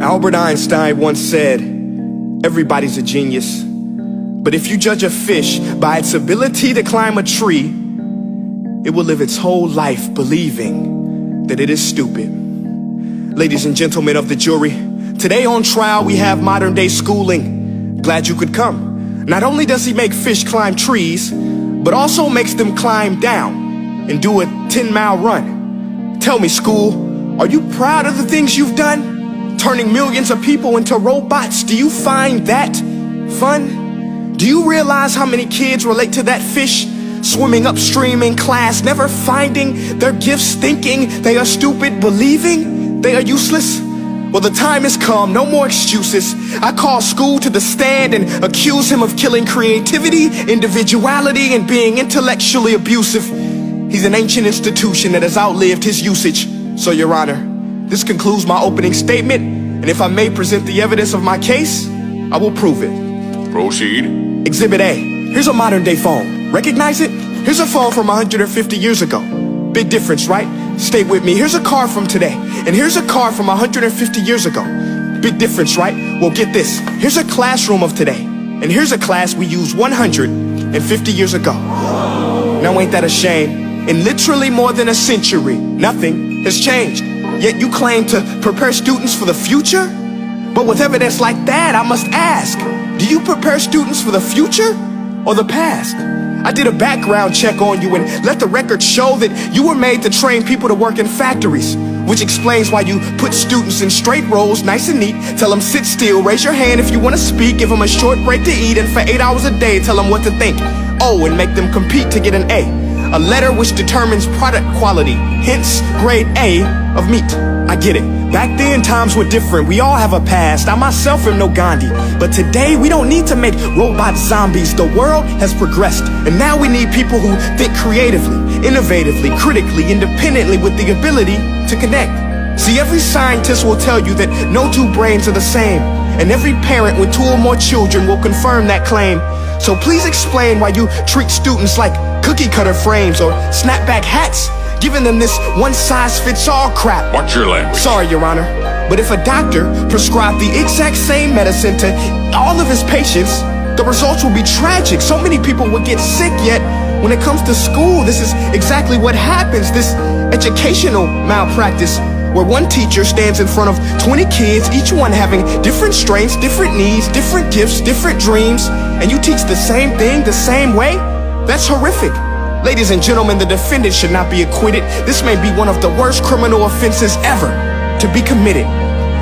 Albert Einstein once said, everybody's a genius, but if you judge a fish by its ability to climb a tree, it will live its whole life believing that it is stupid. Ladies and gentlemen of the jury, today on trial we have modern day schooling. Glad you could come. Not only does he make fish climb trees, but also makes them climb down and do a 10-mile run. Tell me, school, are you proud of the things you've done? Turning millions of people into robots, do you find that fun? Do you realize how many kids relate to that fish swimming upstream in class, never finding their gifts, thinking they are stupid, believing they are useless? Well, the time has come, no more excuses. I call school to the stand and accuse him of killing creativity, individuality, and being intellectually abusive. He's an ancient institution that has outlived his usage. So, Your Honor, this concludes my opening statement, and if I may present the evidence of my case, I will prove it. Proceed. Exhibit A. Here's a modern day phone. Recognize it? Here's a phone from 150 years ago. Big difference, right? Stay with me. Here's a car from today, and here's a car from 150 years ago. Big difference, right? Well, get this. Here's a classroom of today, and here's a class we used 150 years ago. Now ain't that a shame? In literally more than a century, nothing has changed. Yet you claim to prepare students for the future? But with evidence like that, I must ask, do you prepare students for the future or the past? I did a background check on you and let the record show that you were made to train people to work in factories, which explains why you put students in straight rows, nice and neat, tell them sit still, raise your hand if you want to speak, give them a short break to eat, and for 8 hours a day tell them what to think. Oh, and make them compete to get an A letter which determines product quality, hence grade A of meat. I get it. Back then, times were different. We all have a past. I myself am no Gandhi. But today, we don't need to make robot zombies. The world has progressed. And now we need people who think creatively, innovatively, critically, independently, with the ability to connect. See, every scientist will tell you that no two brains are the same. And every parent with 2 or more children will confirm that claim. So please explain why you treat students like cookie cutter frames or snapback hats, giving them this one-size-fits-all crap. Watch your language. Sorry, Your Honor, but if a doctor prescribed the exact same medicine to all of his patients, the results will be tragic. So many people would get sick, yet when it comes to school, this is exactly what happens. This educational malpractice, where one teacher stands in front of 20 kids, each one having different strengths, different needs, different gifts, different dreams, and you teach the same thing the same way? That's horrific. Ladies and gentlemen, the defendant should not be acquitted. This may be one of the worst criminal offenses ever to be committed.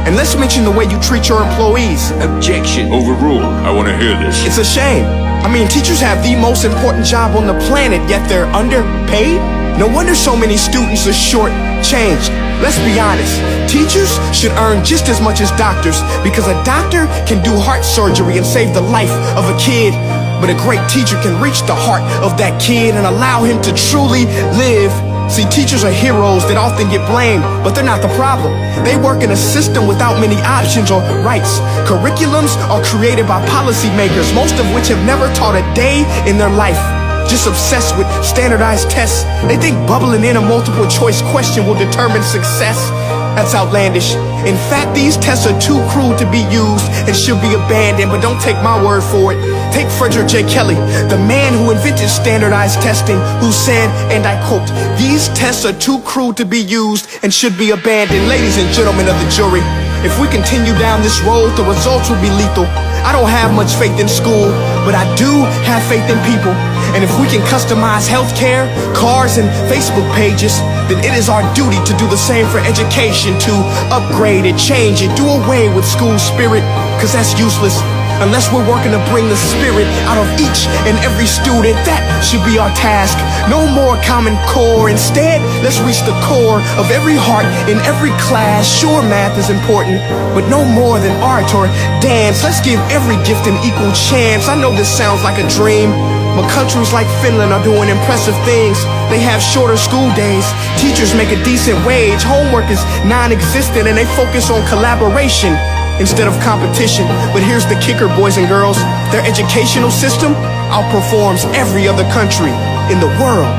And let's mention the way you treat your employees. Objection. Overruled. I want to hear this. It's a shame. I mean, teachers have the most important job on the planet, yet they're underpaid? No wonder so many students are short-changed. Let's be honest, teachers should earn just as much as doctors, because a doctor can do heart surgery and save the life of a kid, but a great teacher can reach the heart of that kid and allow him to truly live. See, teachers are heroes that often get blamed, but they're not the problem. They work in a system without many options or rights. Curriculums are created by policymakers, most of which have never taught a day in their life. Just obsessed with standardized tests. They think bubbling in a multiple choice question will determine success. That's outlandish. In fact, these tests are too cruel to be used and should be abandoned, but don't take my word for it. Take Frederick J. Kelly, the man who invented standardized testing, who said, and I quote, "These tests are too cruel to be used and should be abandoned." Ladies and gentlemen of the jury, if we continue down this road, the results will be lethal. I don't have much faith in school, but I do have faith in people. And if we can customize healthcare, cars, and Facebook pages, then it is our duty to do the same for education, to upgrade it, change it, do away with school spirit, because that's useless. Unless we're working to bring the spirit out of each and every student, that should be our task. No more Common Core. Instead, let's reach the core of every heart in every class. Sure, math is important, but no more than art or dance. Let's give every gift an equal chance. I know this sounds like a dream, but countries like Finland are doing impressive things. They have shorter school days, teachers make a decent wage, homework is non-existent, and they focus on collaboration instead of competition. But here's the kicker, boys and girls. Their educational system outperforms every other country in the world.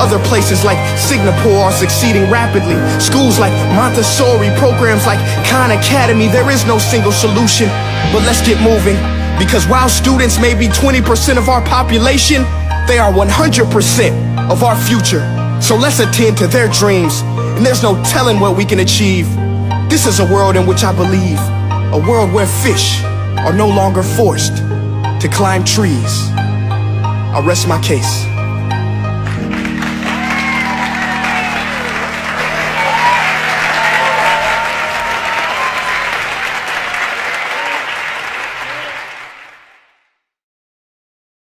Other places like Singapore are succeeding rapidly. Schools like Montessori, programs like Khan Academy. There is no single solution, but let's get moving. Because while students may be 20% of our population, they are 100% of our future. So let's attend to their dreams, and there's no telling what we can achieve. This is a world in which I believe, a world where fish are no longer forced to climb trees. I rest my case.